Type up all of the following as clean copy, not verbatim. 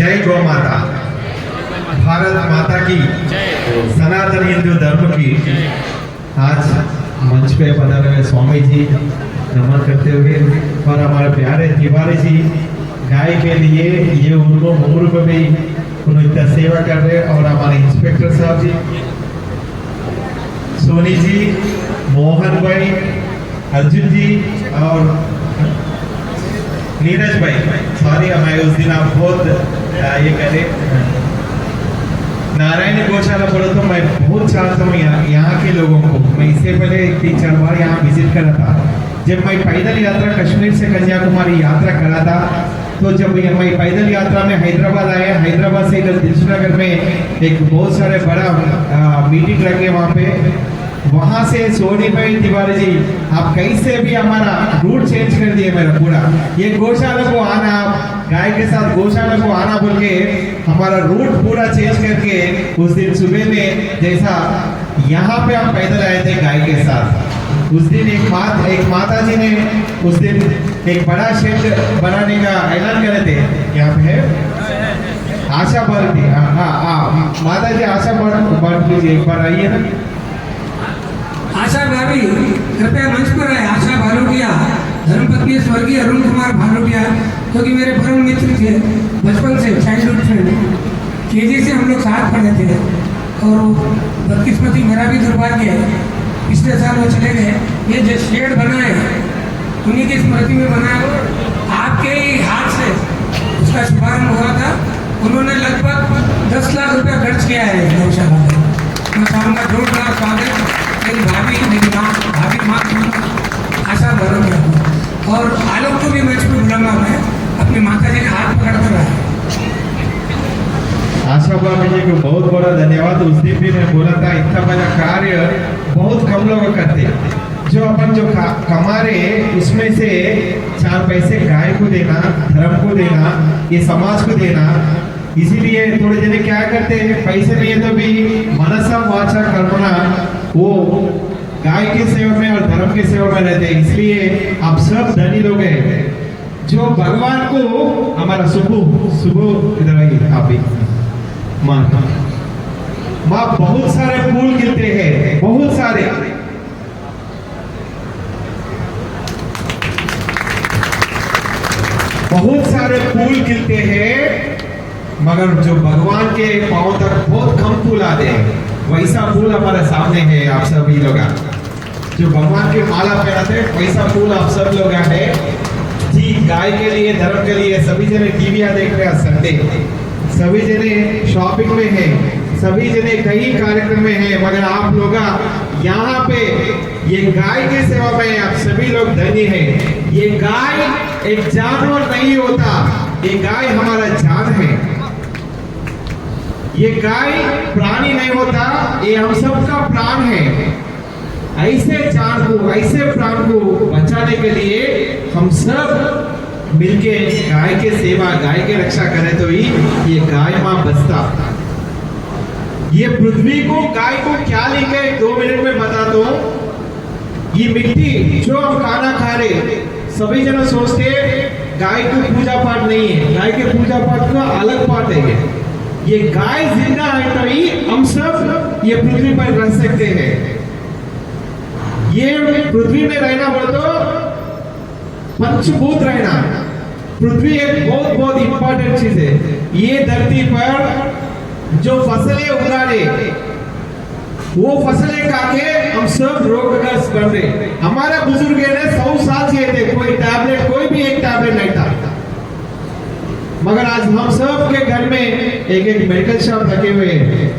जय गौ माता, भारत माता की, सनातन हिंदू धर्म की। आज मंच पे पधारे हुए स्वामी जी नमन करते हुए और हमारे प्यारे तिवारी जी गाय के लिए ये उनको उम्र में भी उन्होंने सेवा कर रहे, और हमारे इंस्पेक्टर साहब जी, सोनी जी, मोहन भाई, अर्जुन जी और नीरज भाई, सॉरी हमें उस दिन आप बहुत ये करे नारायणी गौशाला पढ़ो तो मैं बहुत चाहता हूँ यहाँ के लोगों को। मैं इससे पहले 3-4 बार यहाँ विजिट करा था। जब मैं पैदल यात्रा कश्मीर से कन्याकुमारी यात्रा करा था, तो जब मैं पैदल यात्रा में हैदराबाद आया, हैदराबाद से इधर दिलसुखनगर में एक बहुत सारे बड़ा मीटिंग रखे वहाँ पे। वहां से सोनी भाई तिवारी जी आप कैसे भी हमारा रूट चेंज कर दिए मेरा पूरा। ये गौशाला को आना, गाय के साथ गौशाला को आना बोल के हमारा रूट पूरा चेंज करके उस दिन सुबह में जैसा यहाँ पे हम पैदल आए थे गाय के साथ। उस दिन एक माता जी ने उस दिन एक बड़ा शेड बनाने का ऐलान करे थे। यहाँ पे है आशा भारती, माता जी आशा भारती जी एक बार आइए ना। आशा भाभी कृपया मंच पर आए। आशा भालुकिया धर्मपत्नी स्वर्गीय अरुण कुमार भालुकिया, जो कि मेरे परम मित्र थे बचपन से, चाइल्डहुड फ्रेंड। केजी से हम लोग साथ पढ़े थे, और बदकिस्मती मेरा भी दुर्भाग्य है, पिछले साल वो चले गए। ये जो शेड बना है उन्हीं की स्मृति में बना है। आपके ही हाथ से उसका शुभारंभ हुआ था। उन्होंने लगभग 10 लाख रुपया खर्च किया है गौशाला में। मैं चाहूँगा जोरदार स्वागत मेरी भाभी, मेरी माँ आशा भरोगे, और आलोक को भी मंच पर बुलाऊंगा। मैं अपनी माता जी का हाथ पकड़ कर रहा। आशा भाभी जी को बहुत बड़ा धन्यवाद। उस दिन भी मैं बोला था इतना बड़ा कार्य बहुत कम लोग करते। जो अपन जो कमा रहे उसमें से 4 पैसे गाय को देना, धर्म को देना, ये समाज को देना। इसीलिए थोड़े जने क्या करते हैं, पैसे नहीं है तो भी मनसा वाचा कर्मणा वो गाय के सेवा में और धर्म के सेवा में रहते हैं। इसलिए आप सब धनी लोग हैं जो भगवान को हमारा सुबह इधर आइए आप भी माँ बहुत सारे फूल खिलते हैं, बहुत सारे फूल खिलते हैं, मगर जो भगवान के पांव तक बहुत कम फूल आते हैं। वैसा फूल हमारे सामने है आप सभी लोग। जो भगवान के माला पहनाते हैं वैसा फूल आप सब लोग हैं जी। गाय के लिए, धर्म के लिए सभी जने टीवियां देख रहे हैं संडे, सभी जने शॉपिंग में है, सभी जने कई कार्यक्रम में है, मगर आप लोग यहाँ पे ये गाय के सेवा में आप सभी लोग धनी हैं। ये गाय एक जानवर नहीं होता, ये गाय हमारा जान है। ये गाय प्राणी नहीं होता, ये हम सबका प्राण है। ऐसे जान को, ऐसे प्राण को बचाने के लिए हम सब मिलके गाय के सेवा, गाय के रक्षा करें तो ही ये गाय माँ बचता। ये पृथ्वी को, गाय को क्या लेके 2 मिनट में बता दो। ये मिट्टी जो हम खाना खा रहे, सभी जन सोचते गाय को पूजा पाठ नहीं है, गाय के पूजा पाठ का अलग पाठ है। ये गाय जिंदा है तभी हम सब ये पृथ्वी पर रह सकते हैं। ये पृथ्वी में रहना बोले तो पंचभूत रहना। पृथ्वी एक बहुत बहुत इंपॉर्टेंट चीज है। ये धरती पर जो फसलें उगा रहे, वो फसलें खाके हम सब रोगग्रस्त बन रहे। हमारे बुजुर्ग ने 100 साल जिए थे, कोई टैबलेट, कोई भी एक टैबलेट नहीं था। मगर आज हम सब के घर में एक मेडिकल शॉप लगे हुए हैं।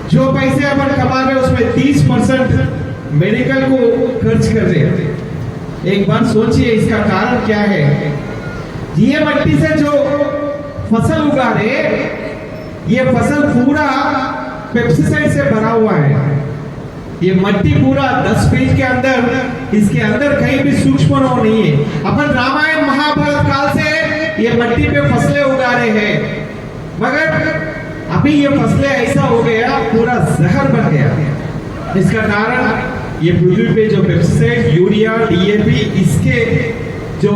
जो पैसे अपन कमा रहे उसमें 30% मेडिकल को खर्च कर रहे हैं। एक बार सोचिए इसका कारण क्या है। ये मिट्टी से जो फसल उगा रहे, ये फसल पूरा पेस्टिसाइड से भरा हुआ है। ये मिट्टी पूरा 10 फीट के अंदर, इसके अंदर कहीं भी सूक्ष्म नहीं है। अपन रामायण महाभारत काल से ये मिट्टी पे फसलें उगा रहे हैं, मगर अभी ये फसलें ऐसा हो गया, पूरा जहर बन गया। इसका कारण ये पृथ्वी पे जो पेस्टिसाइड, यूरिया, डीएपी, इसके जो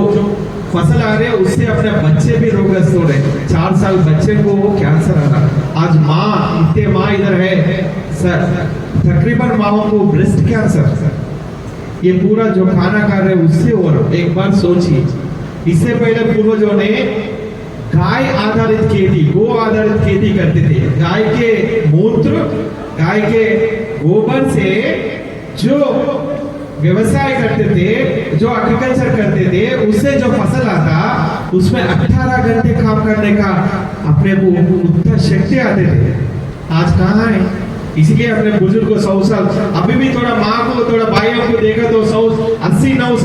फसल आ रहे उससे अपने बच्चे भी रोगग्रस्त हो रहे। 4 साल बच्चे को कैंसर आ रहा। आज माँ इतने माँ इधर है सर, तकरीबन माओ को ब्रेस्ट कैंसर, ये पूरा जो खाना खा रहे उससे हो रहा। एक बार सोचिए, इससे पहले पूर्वजों ने गाय आधारित खेती, गो आधारित खेती करते थे। गाय के मूत्र, गाय के गोबर से जो व्यवसाय करते थे, जो एग्रीकल्चर करते थे, उससे जो फसल आता उसमें 18 घंटे काम करने का अपने को उतना शक्ति आते थे। आज कहाँ है? इसलिए अपने बुजुर्ग को 100 साल, अभी भी थोड़ा माँ को थोड़ा भाइयों को देखा तो 180-90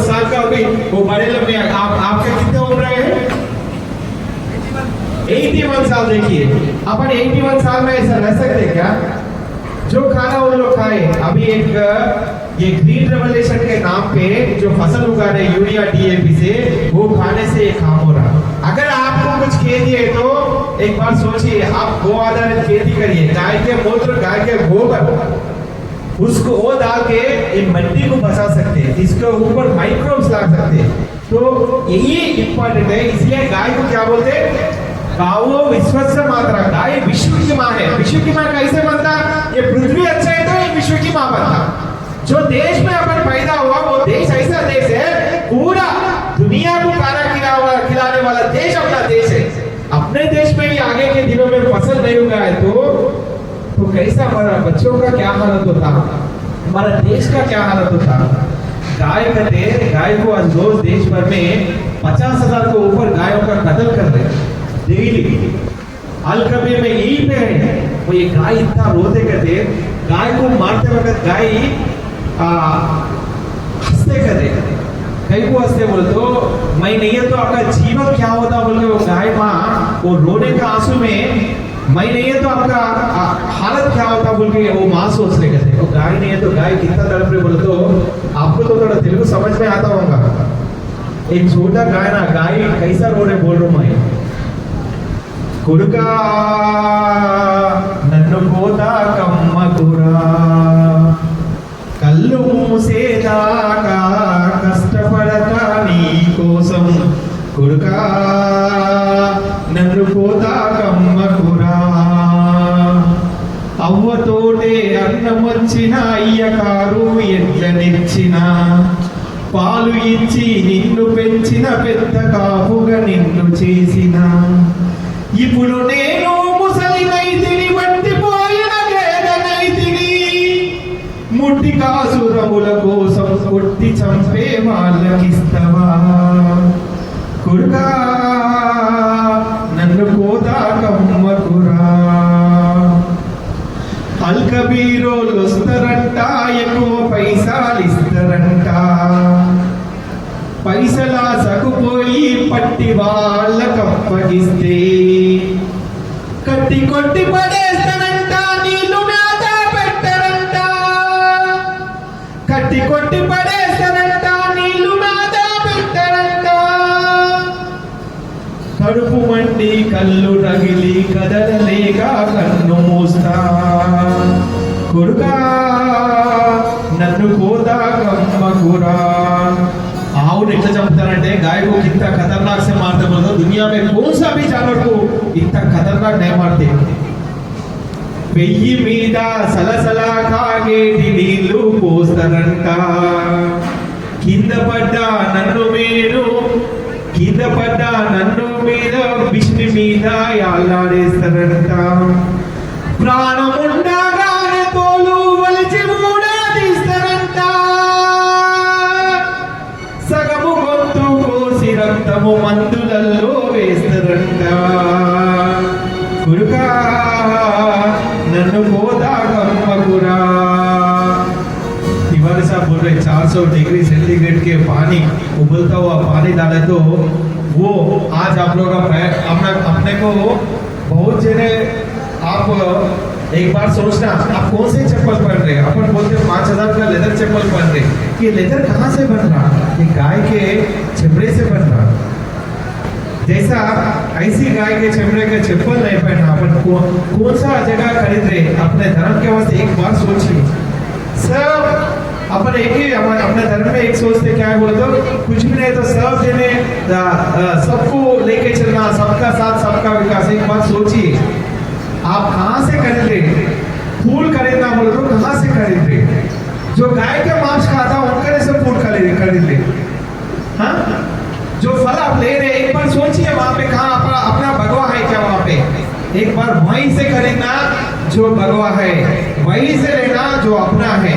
साल का अभी वो बड़े लोग नहीं। आपके कितने उम्र है? 81 साल। देखिए अपन 81 साल में ऐसा रह सकते क्या? जो खाना वो लोग खाए। अभी एक ये ग्रीन रेवोल्यूशन के नाम पे जो फसल उगा रहे यूरिया डीएपी से, वो खाने से ये काम हो रहा। अगर आपको कुछ खेती है तो एक बार सोचिए, आप गो आधारित खेती करिए। गाय के मूत्र, गाय के गोबर, उसको वो डाल के इन मिट्टी को बचा सकते हैं, इसके ऊपर माइक्रोब्स ला सकते हैं। तो यही इंपॉर्टेंट है। इसलिए गाय को क्या बोलते हैं? गावो विश्वस्य मात्रा। गाय विश्व की माँ है। विश्व की माँ कैसे बनता? ये पृथ्वी अच्छा है तो ये विश्व की माँ बनता। जो देश में अपन पैदा हुआ वो देश ऐसा देश है, पूरा दुनिया को खाना खिलाने वाला देश अपना देश है। अपने देश में ही आगे के दिनों में फसल नहीं उगाए तो कैसा हमारा बच्चों का क्या हालत होता, हमारा देश का क्या हालत होता। गाय को आज रोज देश भर में 50,000 के ऊपर गायों का कत्ल कर रहे डेली। अल कबीर में यही पे है, वो ये गाय इतना रोते कहते, गाय को मारते वक्त गाय हंसते कहते, कई को हंसते बोल तो मैं नहीं है तो आपका जीवन क्या होता बोल के वो गाय माँ वो रोने का आंसू में, मैं नहीं है तो आपका हालत क्या होता बोल के वो माँ सोच रहे कहते। वो गाय नहीं है तो गाय कितना तड़प रहे बोले तो आपको तो थोड़ा तेलुगु समझ में आता होगा। एक छोटा गाय ना, गाय कैसा रो रहे बोल रहा हूँ मैं, कुड़का नन्नु कोता कम्मकुरा कल्लु मूसेदाका कष्टपड़ता नी कोसम कुड़का नन्नु कोता कम्मकुरा अव्वतोटे अन्नमొచ్చిన అయ్యకారు ఎడ్లనిచ్చిన పాలు ఇచ్చి నిన్ను పెంచిన పెద్ద కాపుగా నిన్ను చేసిన ఇప్పుడు నేను ముసలినైతిని వంటిపోయిన గేదెనైతిని ముట్టి కాసురముల కోసం కొట్టి చంపే వాళ్ళకిస్తవా కొడుకా నన్ను కోతా కమ్మకురా అల్కబీరోలు వస్తారంట ఎక్కువ పైసలు ఇస్తారంట పైసలా సకుపోయి పట్టి వాళ్ళకి అప్పగిస్తే కట్టి కొట్టి పడేస్తారంట నీళ్లు మేత పెట్టరంట కట్టి కొట్టి పడేస్తారంట నీళ్లు మేత పెట్టరంట కడుపు మండి కళ్ళు రగిలి కదలలేక కన్ను మూస్తా కొడుకా నన్ను కోదా కమ్మకురా आउट इतना चमकता गाय को कितना खतरनाक से मारते बोलते दुनिया में कौन सा भी जानवर को इतना खतरनाक नहीं मारते పెయ్యి మీద సలసల కాగేటి నీళ్లు పోస్తారంట కింద పడ్డా నన్ను మీద విష్ణు మీద యాలాడేస్తారంట ప్రాణముండగానే తోలు వలిచి కూడా తీస్తారంట సగము గొంతు కోసి రక్తము మందులలో వేస్తారంట కురుకా नन्नु कोदा कम्मकुरा तिवारी साहब बोल रहे 400 डिग्री सेंटीग्रेड के पानी उबलता हुआ पानी डाले तो वो आज आप लोग अपने को बहुत जने आप एक बार सोचना आप कौन से चप्पल पहन रहे हैं। अपन बोलते 5000 का लेदर चप्पल पहन रहे, ये लेदर कहाँ से बन रहा? ये गाय के चमड़े से बन रहा। जैसा ऐसी गाय के चमड़े के चप्पल नहीं पहनना, अपन कौन सा जगह खरीद रहे अपने धर्म के वास्ते। एक बार सोचिए, सब अपन एक ही अपने धर्म में एक सोचते क्या है बोले तो कुछ भी नहीं तो सब जने सबको लेके चलना, सबका साथ सबका विकास। एक बात सोचिए, आप कहाँ से खरीदे? फूल खरीदना बोले तो कहाँ से खरीदे? जो गाय के मांस खाता उनके से फूल खरीद ले। हाँ, जो फल आप ले रहे एक बार सोचिए वहां पे कहाँ अपना भगवा है क्या? वहां पे एक बार वहीं से खरीदना जो भगवा है, वहीं से लेना जो अपना है,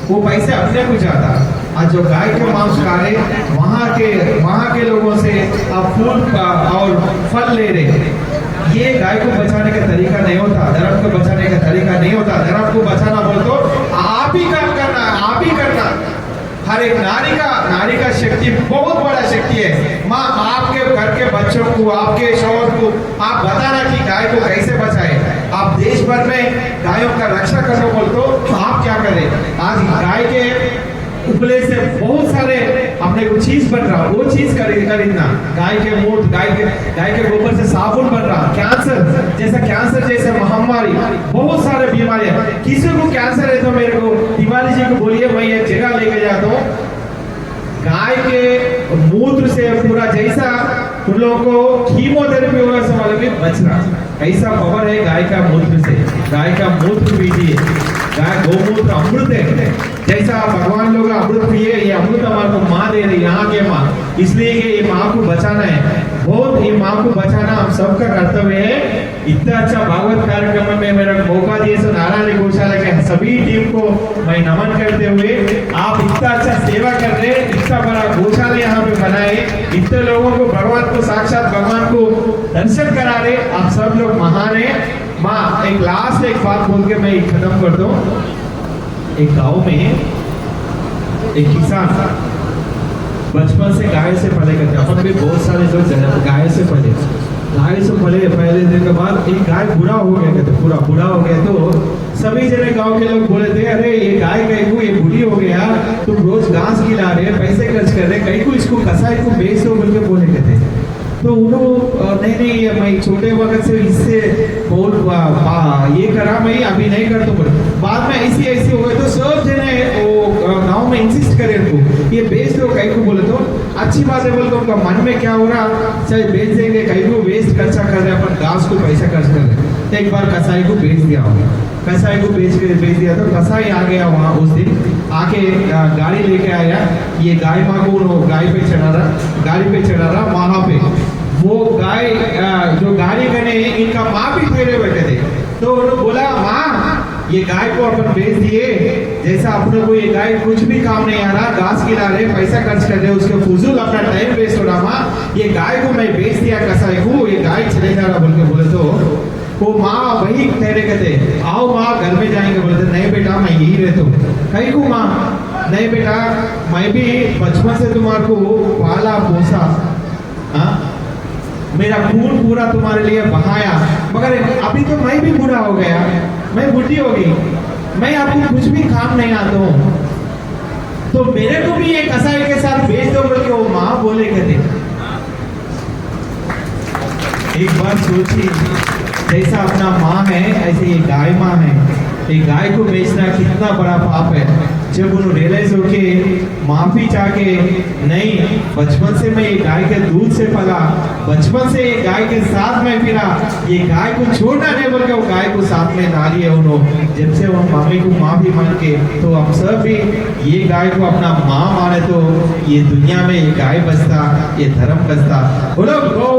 वो पैसे अपने को जाता। आज जो गाय के मांस खा रहे वहां के लोगों से आप फूल और फल ले रहे, ये गाय को बचाने का तरीका नहीं होता, धर्म को बचाने का तरीका नहीं होता। धर्म को बचाना बोल तो आप ही काम करना, आप ही करना। हर एक नारी का शक्ति बहुत बड़ा शक्ति है। माँ आपके घर के बच्चों को, आपके शौहर को आप बताना कि गाय को कैसे बचाए। आप देश भर में गायों का रक्षा करना बोल तो आप क्या करें? आज गाय के उपले से बहुत सारे अपने को चीज बन रहा, वो चीज खरीदना। गाय के मूत्र, गाय के गोबर से साबुन बन रहा। कैंसर जैसे महामारी, बहुत सारे बीमारियां। किसी को कैंसर है तो मेरे को तिवारी जी को बोलिए, मैं एक जगह लेके जाता हूँ। गाय के मूत्र से पूरा जैसा उन लोगों को कीमोथेरेपी होगा से वाले भी बच रहा, ऐसा पावर है गाय का मूत्र से। गाय का मूत्र पीजिए, गाय गौमूत्र अमृत है। जैसा भगवान लोग अमृत पिए, ये अमृत हमारे को माँ दे रही, यहाँ के माँ, इसलिए कि ये माँ को बचाना है। बहुत ये माँ को बचाना हम सबका कर्तव्य है। इतना अच्छा भागवत कार्यक्रम में मेरा मौका दिए सो नारायण गौशाला के सभी टीम को मैं नमन करते हुए, आप इतना अच्छा सेवा कर रहे, इतना बड़ा गौशाला यहाँ पे बनाए, इतने लोगों को भगवान को, साक्षात भगवान को दर्शन करा रहे, आप सब लोग महान है। माँ एक लास्ट एक बात बोल के मैं खत्म कर दूं। एक गांव में एक किसान बचपन से गाय से पले करते, अपन भी बहुत सारे लोग गाय से पले पहले दिन के बाद एक गाय बूढ़ा हो गया, कहते पूरा बूढ़ा हो गया तो सभी जने गांव के लोग बोले थे, अरे ये गाय कहीं को ये बूढ़ी हो गया, तुम रोज घास खिला रहे, पैसे खर्च कर रहे, कहीं को इसको कसाई को बेच दो बोल के बोले थे। तो उन्होंने नहीं मैं छोटे वक्त से इससे बहुत ये करा, मैं अभी नहीं कर तो बाद में ऐसी हो गए तो सब जने वो गांव में इंसिस्ट करे उनको ये बेच दो कहीं को बोले तो अच्छी बात है बोल तो उनका मन में क्या हो रहा, चाहे बेच देंगे, कहीं को वेस्ट खर्चा कर रहे अपन घास को पैसा खर्च कर रहे। तो एक बार कसाई को बेच दिया होगा, कसाई को बेच दिया तो कसाई आ गया वहाँ उस दिन, आके गाड़ी लेके आया, ये गाय माँ को गाड़ी पे चढ़ा रहा वहां पे वो गाय जो गाड़ी करने इनका माँ भी ठहरे बैठे थे। तो उन्होंने बोला, माँ ये गाय को अपन बेच दिए, जैसा अपने को ये गाय कुछ भी काम नहीं आ रहा, घास खिला रहे, पैसा खर्च कर रहे, उसके फजूल अपना टाइम वेस्ट हो रहा, माँ ये गाय को मैं बेच दिया कसाई को, ये गाय चले जा रहा बोल के बोले तो वो माँ वही ठहरे कहते, आओ माँ घर में जाएंगे, बोले थे नहीं बेटा मैं यही रहता हूँ। कहीं को माँ, नहीं बेटा मैं भी बचपन से तुम्हारे को पाला पोसा, मेरा खून पूरा तुम्हारे लिए बहाया, मगर अभी तो मैं भी बूढ़ा हो गया, मैं बूढ़ी हो गई, मैं आपको कुछ भी काम नहीं आता हूँ, तो मेरे को भी एक कसाई के साथ बेच दो बोल के वो माँ बोले कहते। एक बार सोचिए, जैसा अपना माँ है ऐसे ये गाय माँ है, ये गाय को बेचना कितना बड़ा पाप है। जब उन्होंने रियलाइज होके माफी चाह के, नहीं बचपन से मैं ये गाय के दूध से पला, बचपन से ये गाय के साथ में फिरा, ये गाय को छोड़ना नहीं बोल के वो गाय को साथ में डाली है उन्होंने। जब से वो मम्मी को माफी मांग के, तो हम सब भी ये गाय को अपना माँ माने तो ये दुनिया में ये गाय बचता, ये धर्म बचता। बोलो गौ